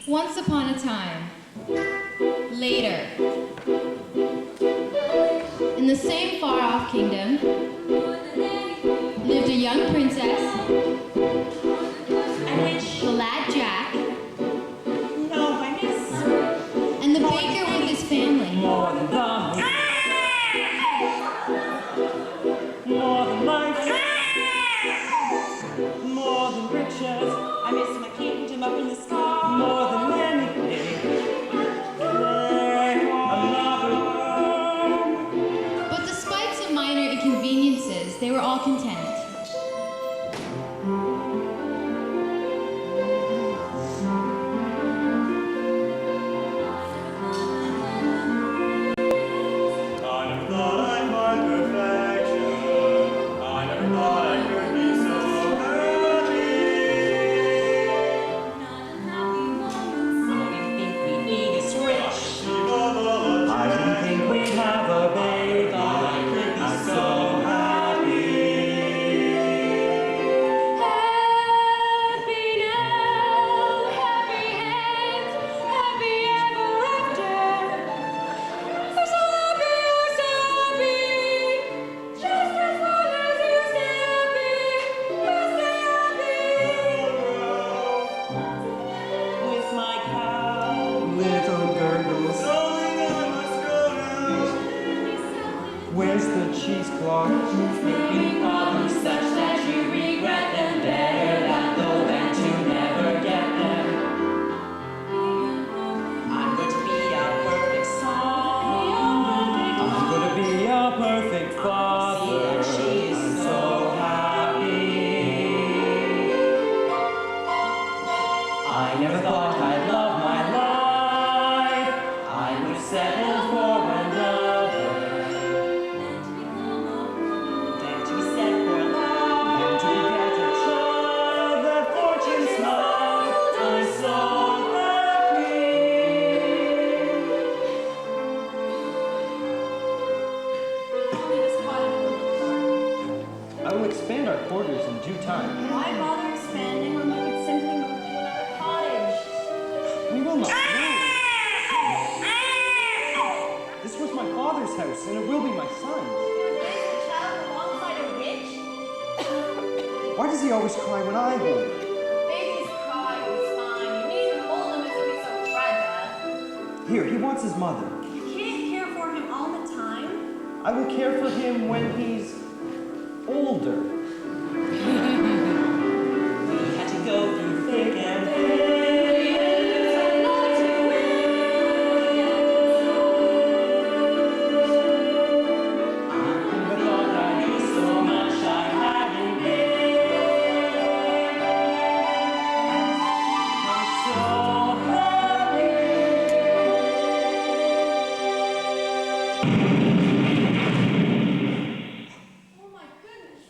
Once upon a time, later, in the same far-off kingdom, lived a young princess, the lad Jack, and the baker with his family. More than life, more than riches. I miss my kingdom up in the sky. More than anything, But despite some minor inconveniences, they were all content. Where's the cheesecloth? Making problems such that you regret them. Better that though than to never get them. I'm going to be a perfect son. I'm gonna be a perfect father. See that she is so happy. I never thought I'd love my life. I would settle for another. Expand our quarters in due time. Why bother expanding when we could simply move to another cottage? We will not move. This was my father's house, and it will be my son's. You would raise the child alongside a witch? Why does he always cry when I hold him? Babies cry, it's fine. You needn't hold him as if he's so fragile. Here, he wants his mother. You can't care for him all the time. I will care for him when he's older. We had to go through thick and thin. I never thought I knew so much I hadn't been. I'm so happy. Oh my goodness.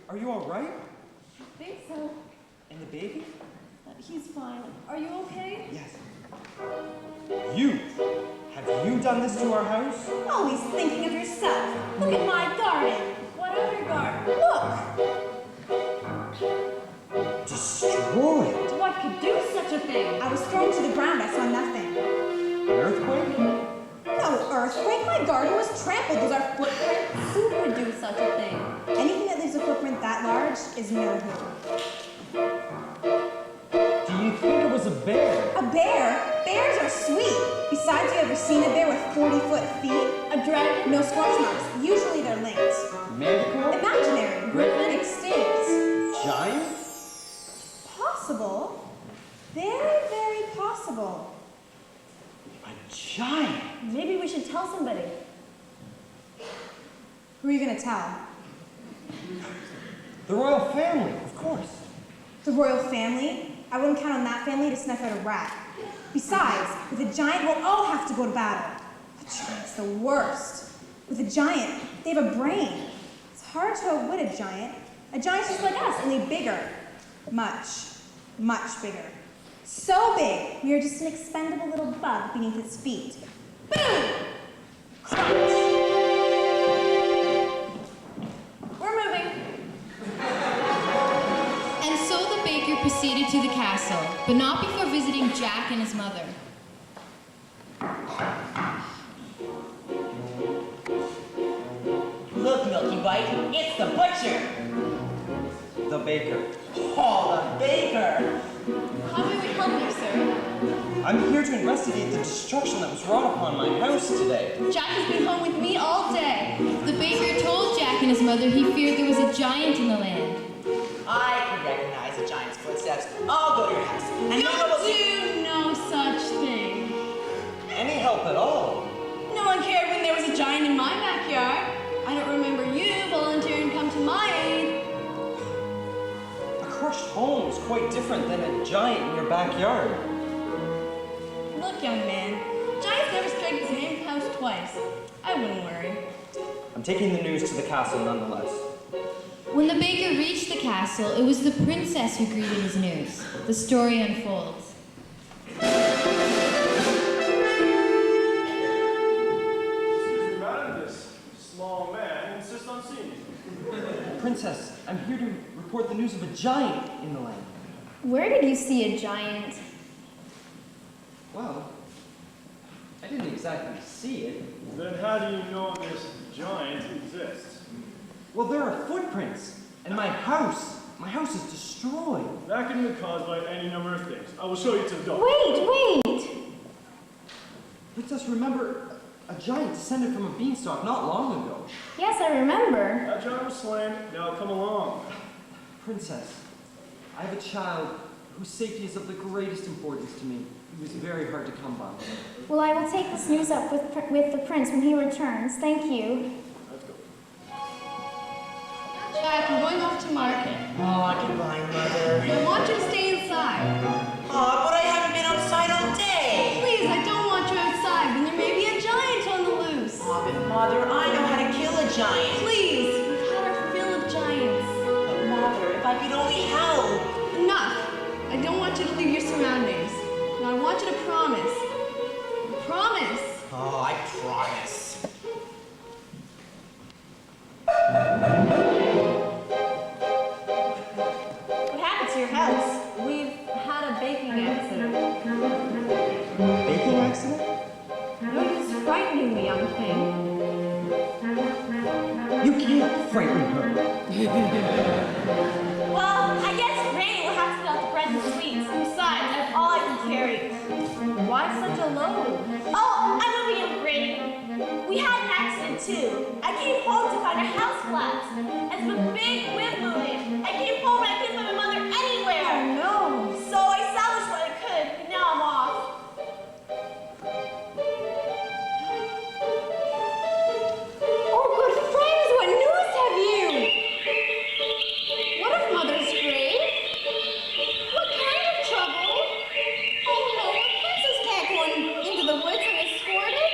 Are you all right? I think so. And the baby? He's fine. Are you okay? Yes. You! Have you done this to our house? Always thinking of yourself. Look at my garden. What other garden? Look. Destroyed! What could do such a thing? I was thrown to the ground, I saw nothing. An earthquake? No earthquake, my garden was trampled. Those are footprints. Who would do such a thing? Anything that leaves a footprint that large is no who. Do you think it was a bear? A bear? Bears are sweet. Besides, you ever seen a bear with 40-foot feet? A dragon? No scorch marks. Usually they're linked. Manticore? Imaginary. Griffin? Extinct. Giant? Possible. Very, very possible. A giant? Maybe we should tell somebody. Who are you going to tell? The royal family, of course. The royal family? I wouldn't count on that family to snuff out a rat. Besides, with a giant, we'll all have to go to battle. A giant's the worst. With a giant, they have a brain. It's hard to outwit a giant. A giant's just like us, only bigger. Much, much bigger. So big, we are just an expendable little bug beneath its feet. Boom! Crunch! We're moving. And so the baker proceeded proceeded to the castle, but not before visiting Jack and his mother. Look, Milky White, it's the butcher. The baker. Oh, the baker. How may we help you, sir? I'm here to investigate the destruction that was wrought upon my house today. Jack has been home with me all day. The baker told Jack and his mother he feared there was a giant in the land. I can recognize a giant's footsteps. I'll go to your house. And Don't do no such thing. Any help at all? No one cared when there was a giant in my backyard. I don't remember you volunteering to come to my aid. A crushed home is quite different than a giant in your backyard. Look, young man, giants never strike the same house twice. I wouldn't worry. I'm taking the news to the castle nonetheless. When the baker reached the castle, it was the princess who greeted his news. The story unfolds. Excuse me, madam, this small man insists on seeing you. Princess, I'm here to report the news of a giant in the land. Where did you see a giant? Well, I didn't exactly see it. Then how do you know this giant exists? Well, there are footprints, and my house is destroyed. That can be caused by any number of things. I will show you to the door. Wait! Princess, remember, a giant descended from a beanstalk not long ago. Yes, I remember. That giant was slain. Now come along. Princess, I have a child whose safety is of the greatest importance to me. He was very hard to come by. Well, I will take this news up with the prince when he returns. Thank you. Let's go. Jack, I'm going off to market. Oh, goodbye, Mother. I want you to stay inside. Oh, but I haven't been outside all day. Please, I don't want you outside when there may be a giant on the loose. Oh, but Mother, I know how to kill a giant. Please, we've had our fill of giants. But Mother, if I could only help. Enough. I don't want you to leave your surroundings. Now I want you to promise. Promise. Oh, I promise. What happened to your house? We've had a baking accident. Baking accident? You're just frightening me, young thing. You can't frighten her. Well, I guess Granny will have to go out to bread and sweets. Besides, that's all I can carry. Why such a load? Oh, I'm over you, Granny. We had an accident too. I came home to find our house collapsed. And some big wind moving. I came home and I couldn't find my mother anywhere. No. So I salvaged what I could, and now I'm off. Oh, good friends, what news have you? What if Mother's grave? What kind of trouble? Oh no, a princess can't go into the woods unescorted.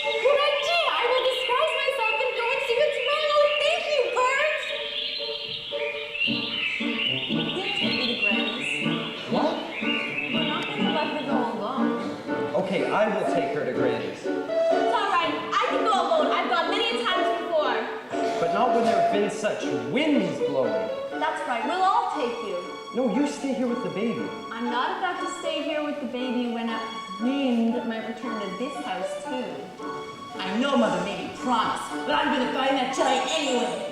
Good idea, I will disguise myself and go and see what's wrong. Oh, thank you, birds. We'll take you to Granny's. What? We're not going to let her go alone. Okay, I will take her to Granny's. It's all right. I can go alone. I've gone many times before. But not when there have been such winds blowing. That's right. We'll all take you. No, you stay here with the baby. I'm not about to stay here with the baby when a wind might return to this house too. I know Mother made me promise, but I'm gonna find that giant anyway.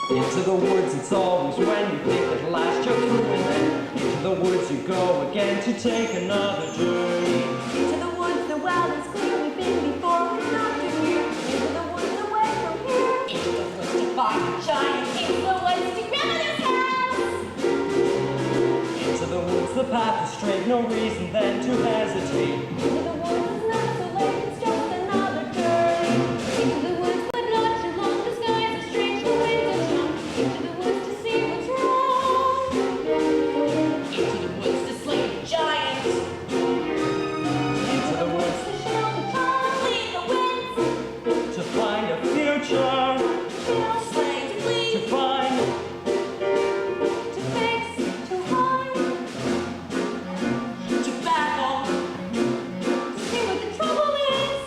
Into the woods, it's always when you think at last you're through, and then into the woods you go again to take another journey. Into the woods, the wild and clear we've been before, we're not too near. Into the woods, away from here. Into the woods to find a giant. Into the woods to grandmother's house. Into the woods, the path is straight, no reason then to hesitate. Into the woods, it's not so late, it's just another journey. Into the woods, but not too long, the skies are strange, the winds are strong. Into the woods to see what's wrong. Into the woods to slay a giant. Into the woods To show the time, Flee the winds. to find a future, Slay to flee. to find. to fix, to hide, To battle. to see what the trouble is.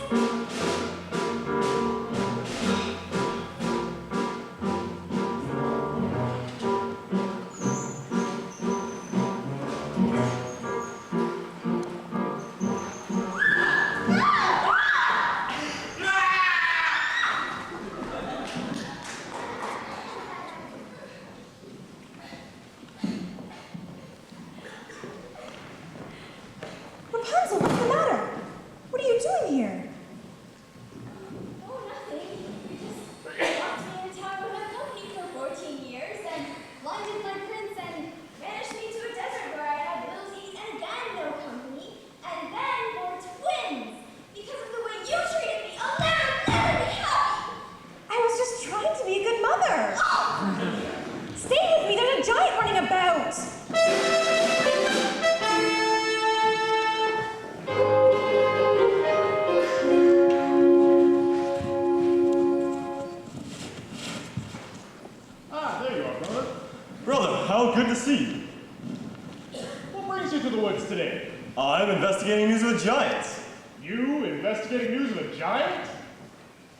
I'm investigating news of the giants. You investigating news of a giant?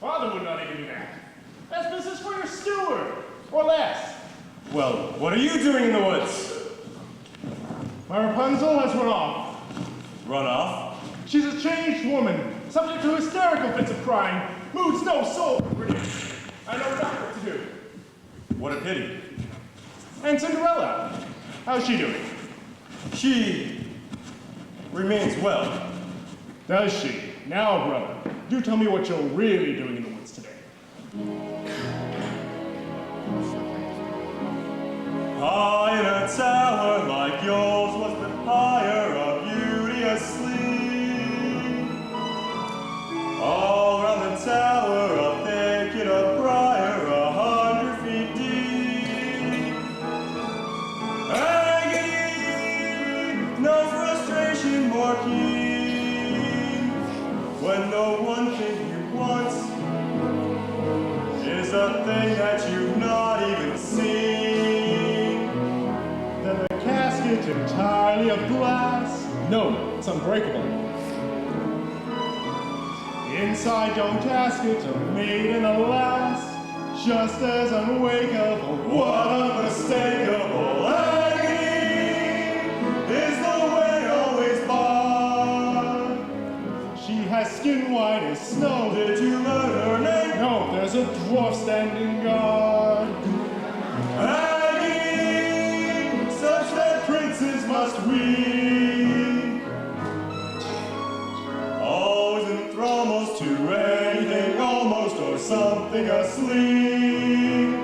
Father would not even do that. That's business for your steward, or less. Well, what are you doing in the woods? My Rapunzel has run off. Run off? She's a changed woman, subject to hysterical fits of crying, moods no soul. I know not what to do. What a pity. And Cinderella, how's she doing? She remains well. Does she? Now, brother, do tell me what you're really doing in the woods today. High in a tower like yours was the higher of beauty asleep. All round the tower a thicket of briar 100 feet deep. Agony, no frustration more keen, when the one thing you want is a thing that you've not even seen. Then the casket entirely of glass. No, it's unbreakable. Inside don't ask it, a maiden alas, just as unwakeable. What unmistakable agony is the way always barred. She has skin white as snow. Did you learn her name? No, there's a dwarf standing guard. Agony, such that princes must weep. Always enthralled most to anything almost or something asleep.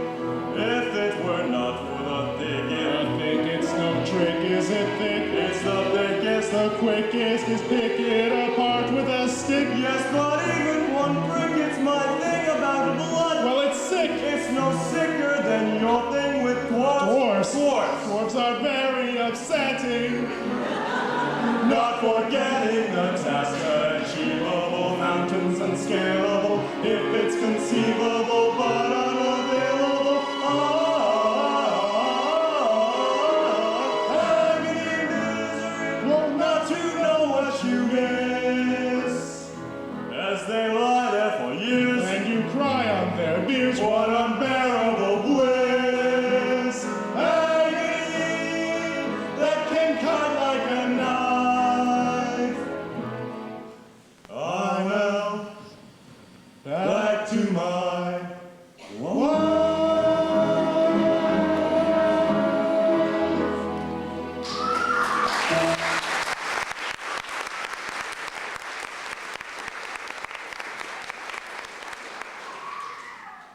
If it were not for the thicket, I think it's no trick, is it thick? it's the thickest, The quickest is pick it apart with a stick. yes, but even one prick, it's my thing about blood. Well, it's sick. It's no sicker than your thing with dwarfs. Dwarfs. Dwarfs. Dwarfs are very upsetting. Not forgetting the task achievable, mountains unscalable, if it's conceivable, but unavailable. Agony and misery, not to know what you miss, as they lie there for years. And you cry on their beers. What unbearable bliss! Agony that can cut like a knife. I will back to my wife.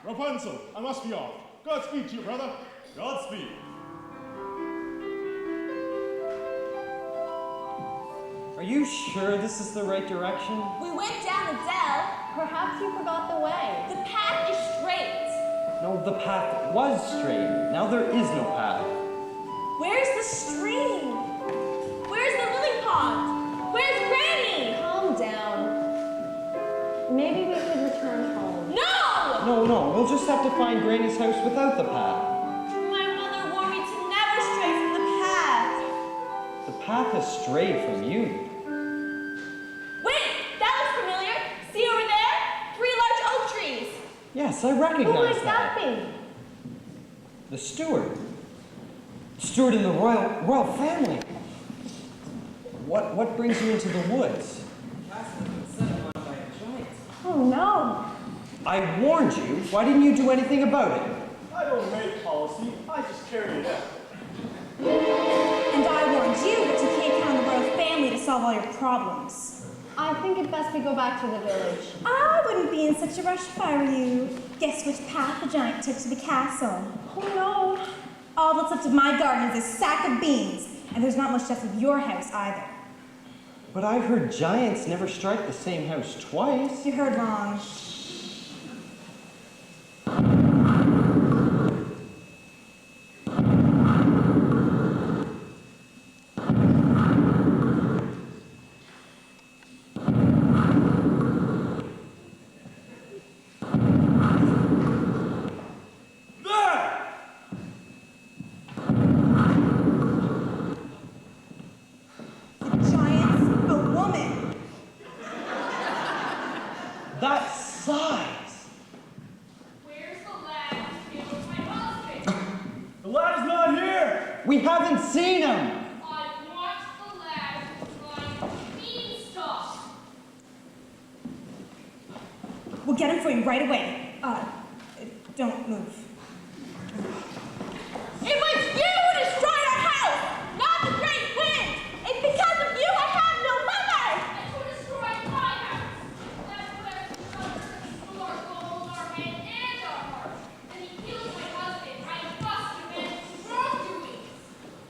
Rapunzel, I must be off. Godspeed to you, brother. Godspeed. Are you sure this is the right direction? We went down the dell. Perhaps you forgot the way. The path is straight. No, the path was straight. Now there is no path. Where's the stream? Where's the lily pond? Where's Granny? Calm down. Maybe we could return home. No! No, we'll just have to find Granny's house without the path. My mother warned me to never stray from the path. The path has strayed from you. Wait, that looks familiar. See over there? 3 large oak trees. Yes, I Who recognize might that be? The steward. Steward in the royal family. What brings you into the woods? Oh no. I warned you. Why didn't you do anything about it? I don't make policy, I just carry it out. And I warned you that you can't count on the royal family to solve all your problems. I think it best we go back to the village. I wouldn't be in such a rush if I were you. Guess which path the giant took to the castle? Oh no. All that's left of my garden is a sack of beans, and there's not much left of your house either. But I heard giants never strike the same house twice. You heard wrong. The giants eyes. Where's the lad who killed my husband? The lad is not here! We haven't seen him. I want the lad who's trying to mean stuff. We'll get him for you right away. Don't move. It was you who destroyed our house, not the great wind. It's because of you I have no mother. That's who destroyed my house. That's where the Lord stole our head and our heart. And he killed my husband. I must avenge his wrongdoings.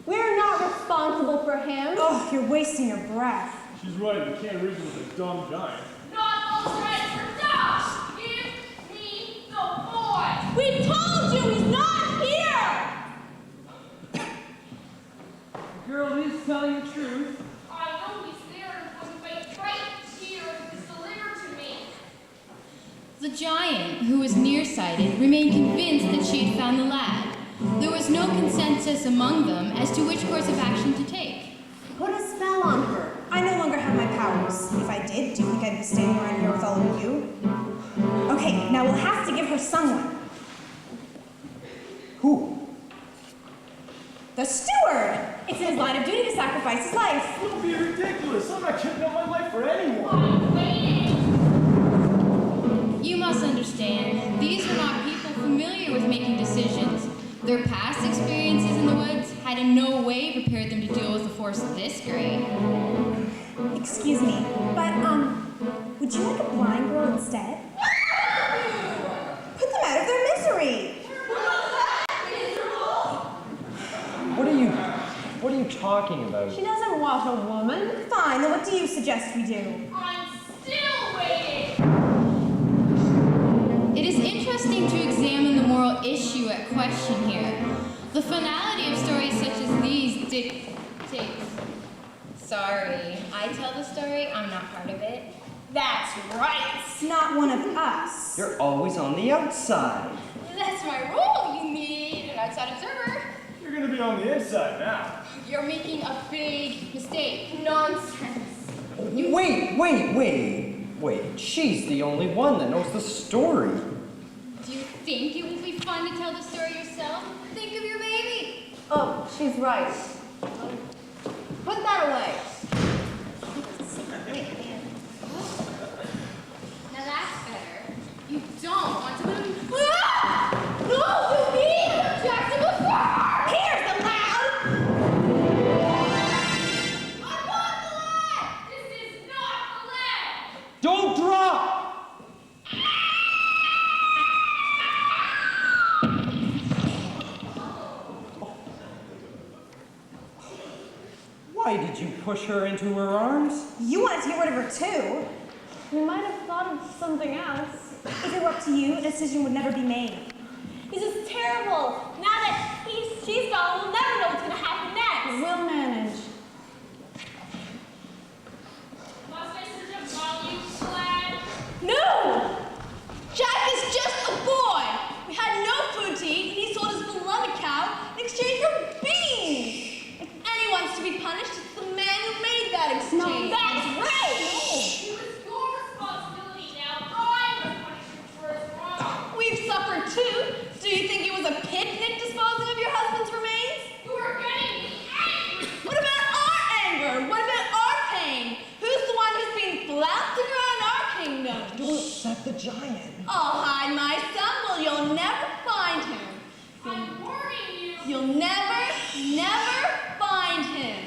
We're not responsible for him. Oh, you're wasting your breath. She's right, you can't reason with a dumb giant. Not all threats are done. Give me the boy. We told you he's not here. The girl is telling the truth. I know he's there and wouldn't wait right here if it's delivered to me. The giant, who was nearsighted, remained convinced that she had found the lad. There was no consensus among them as to which course of action to take. Put a spell on her. I no longer have my powers. If I did, do you think I'd be standing around here with all of you? Okay, now we'll have to give her someone. Who? The steward! It's in his line of duty to sacrifice his life. Don't be ridiculous. I'm not giving up my life for anyone. I'm waiting. You must understand, these were not people familiar with making decisions. Their past experiences in the woods had in no way prepared them to deal with a force this great. Excuse me, but, would you like a blind girl instead? Put them out of their misery! What are you talking about? She doesn't want a woman. Fine, then what do you suggest we do? I'm still waiting. It is interesting to examine the moral issue at question here. The finality of stories such as these dictates. Sorry, I tell the story, I'm not part of it. That's right. It's not one of us. You're always on the outside. That's my rule. You need an outside observer. You're gonna be on the inside now. You're making a big mistake. Nonsense. Wait. She's the only one that knows the story. Do you think it will be fun to tell the story yourself? Think of your baby. Oh, she's right. Put that away. Now that's better. You don't want to live. Ah! No, you need an objective fur. Here's the lad! I want the lad. This is not the lad. Don't drop! Why did you push her into her arms? You wanted to get rid of her too. We might have thought of something else. If it were up to you, a decision would never be made. This is terrible. Now that she's gone, we'll never know what's going to happen next. We'll manage. Must I search a volume, lad? No! Jack is just a boy! We had no food to eat, and he sold his beloved cow in exchange for beans! If anyone's to be punished, it's the man who made that exchange. No, that's right. It was your responsibility now. I must punish him for his wrong. We've suffered too. Do you think it was a picnic disposing of your husband's remains? You are getting me angry. What about our anger? What about our pain? Who's the one who's being flouted around our kingdom? Don't upset the giant. I'll hide my son. Well, you'll never find him. I'm warning you. You'll never find him.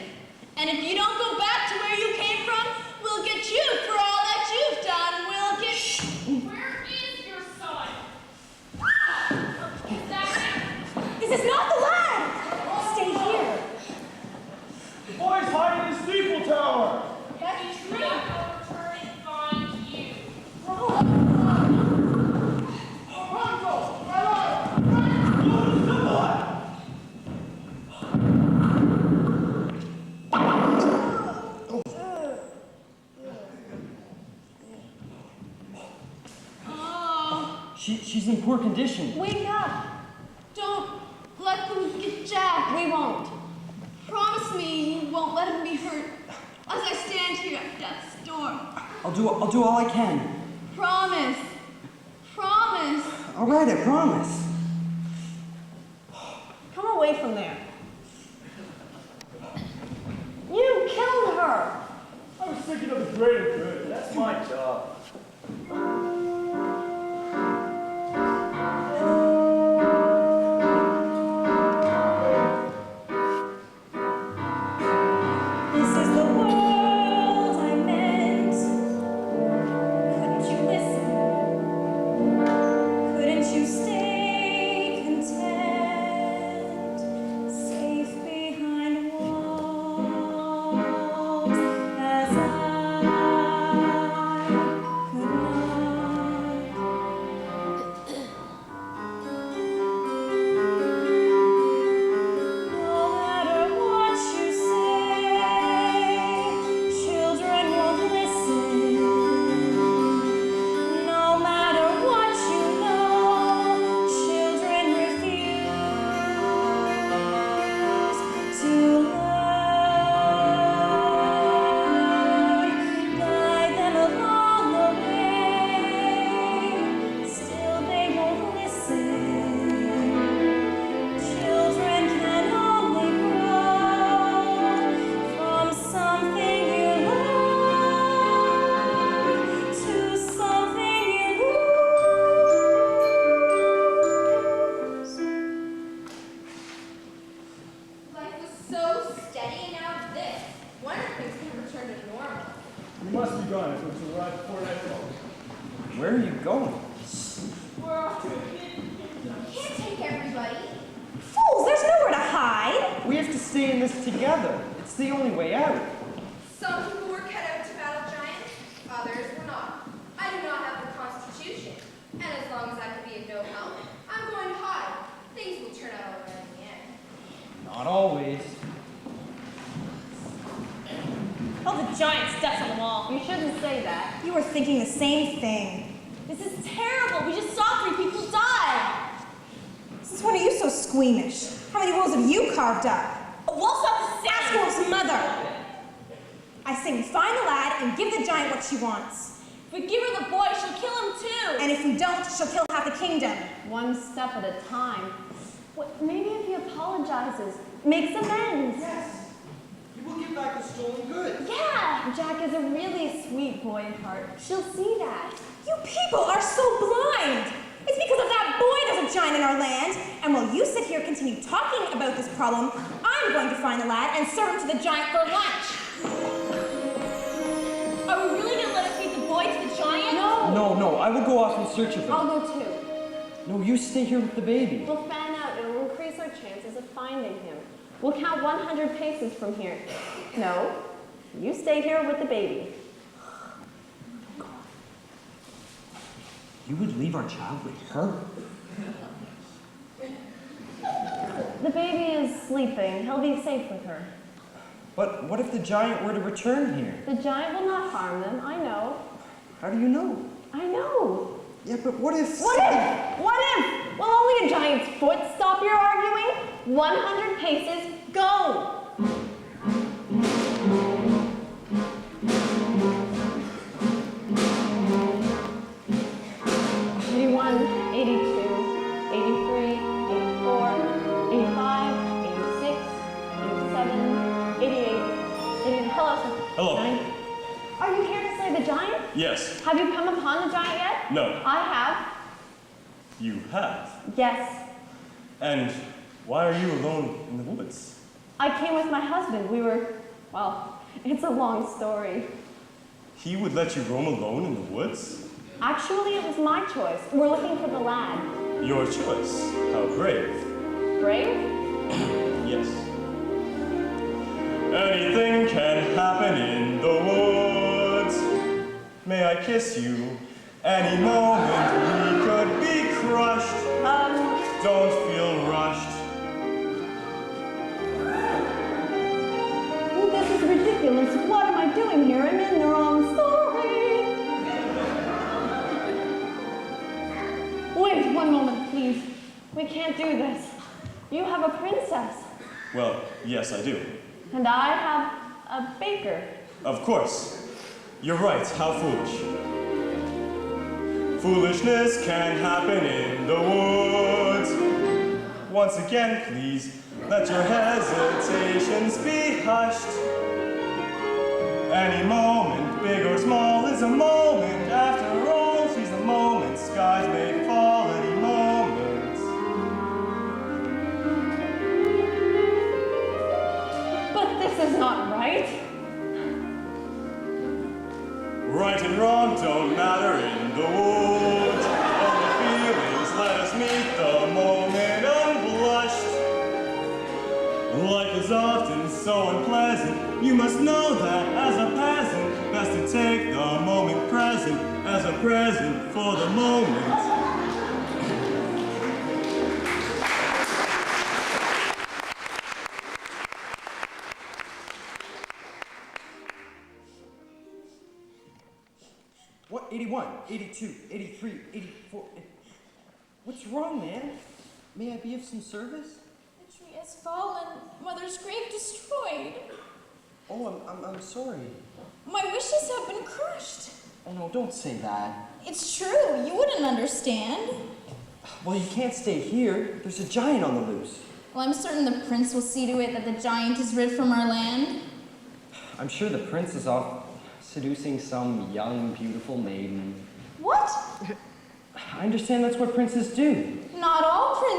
And if you don't go back to where you came from, we'll get you for all that you've done. We'll get... Where is your son? Is that him? This is not the lad! Stay here. The boy's hiding in the steeple tower. If he's not, I'll return and find you. Pronto! Run! Oh, She's in poor condition. Wake up. don't let them get Jack. We won't. Promise me you won't let him be hurt as I stand here at death's door. I'll do all I can. Promise. right, I promise. Come away from there. You killed her. I was thinking of the greater good. That's my job. This is the world I meant. Couldn't you listen? Couldn't you stay content? Safe behind walls as I could No matter what you say, children won't listen. No matter what you know, children refuse to learn. Guide them along the way, still they won't listen. Children can only grow from something you learn to something you lose. Life was so steady, and now this. Wonder if things can return to normal. We must be gone if we're to arrive before nightfall. Where are you going? We're off to a kid. Can't take everybody. Fools, there's nowhere to hide. We have to stay in this together. It's the only way out. Some people were cut out to battle giants, others were not. I do not have the constitution, and as long as I can be of no help, I'm going to hide. Things will turn out all right in the end. Not always. Oh, the giant steps on the wall. You shouldn't say that. You were thinking the same thing. This is terrible. We just saw 3 people die. Since when are you so squeamish? How many wolves have you carved up? Wolf's not the Ask same. Wolf's mother. I say we find the lad and give the giant what she wants. If we give her the boy, she'll kill him too. And if we don't, she'll kill half the kingdom. One step at a time. What, maybe if he apologizes, makes amends. Yes. You will give back the stolen goods. Yeah, Jack is a really sweet boy at heart. She'll see that. You people are so blind. It's because of that boy there's a giant in our land. And while you sit here and continue talking about this problem, I'm going to find the lad and serve him to the giant for lunch. Are we really gonna let her feed the boy to the giant? No, I will go off in search of him. I'll go too. No, you stay here with the baby. We'll fan out. It'll increase our chances of finding him. We'll count 100 paces from here. No, you stay here with the baby. You would leave our child with her? The baby is sleeping. He'll be safe with her. But what if the giant were to return here? The giant will not harm them. I know. How do you know? I know. Yeah, but what if... What if? What if? Will only a giant's foot stop your arguing? 100 paces, go! 81, 82, 83, 84, 85, 86, 87, 88, 88. Hello, sir. Hello. Are you here to slay the giant? Yes. Have you come upon the giant yet? No. I have. You have. Yes. And why are you alone in the woods? I came with my husband. We were, well, it's a long story. He would let you roam alone in the woods? Actually, it was my choice. We're looking for the lad. Your choice. How brave. Brave? Yes. Anything can happen in the woods. May I kiss you? Any moment we could be crushed. Don't feel rushed. This is ridiculous. What am I doing here? I'm in the wrong story. Wait 1 moment, please. We can't do this. You have a princess, Well, yes, I do. and I have a baker. Of course. You're right. How foolish. Foolishness can happen in the woods. Once again, please, let your hesitations be hushed. Any moment, big or small, is a moment. After all, she's a moment. Skies may fall any moment. But this is not right. Right and wrong don't matter in the woods. Only feelings let us meet the moment unblushed. Life is often so unpleasant. You must know that as a peasant, best to take the moment present as a present for the moment. What? 81, 82, 83, 84. What's wrong, man? May I be of some service? The tree has fallen, Mother's grave destroyed. Oh, I'm sorry. My wishes have been crushed. Oh, no, don't say that. It's true, you wouldn't understand. Well, you can't stay here. There's a giant on the loose. Well, I'm certain the prince will see to it that the giant is rid from our land. I'm sure the prince is off seducing some young, beautiful maiden. What? I understand that's what princes do. Not all princes